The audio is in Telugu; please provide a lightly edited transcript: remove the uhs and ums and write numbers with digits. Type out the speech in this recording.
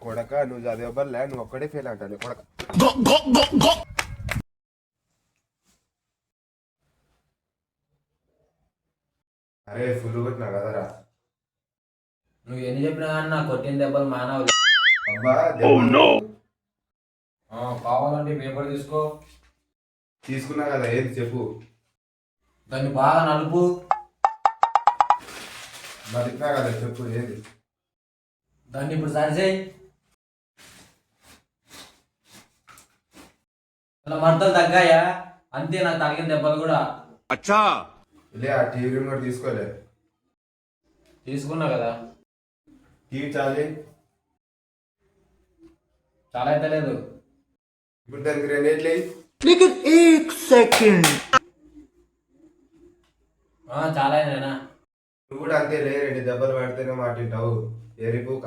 కొడక నువ్వు చదివబల్లే నువ్వు ఒక్కడే ఫెయిల్ అంటాను కొడక. అరే ఫుల్ కొట్టినా కదరా. నువ్వు ఎన్ని చెప్పినా కానీ నా కొట్టిన దెబ్బలు మానవులు. అబ్బా కావాలంటే పేపర్ తీసుకో. తీసుకున్నా కదా ఏది చెప్పు. దాన్ని బాగా నలుపు. బతికినా కదా చెప్పు ఏది. దాన్ని ఇప్పుడు సరిచేయి. అలా మంటలు తగ్గాయా? అంతే నాకు తగిలిన దెబ్బలు కూడా. అచ్చా లే ఆ టీవీ రిమోట్ తీసుకోలే. తీసుకున్నా కదా. టీవీ చాలి. చాలా అయితే లేదు. ఇప్పుడు దానికి రెండేట్లే. చాలా అయినా నువ్వు కూడా అంతే లే, 2 దెబ్బలు పడితేనే మాటింటావు ఎరిపోక.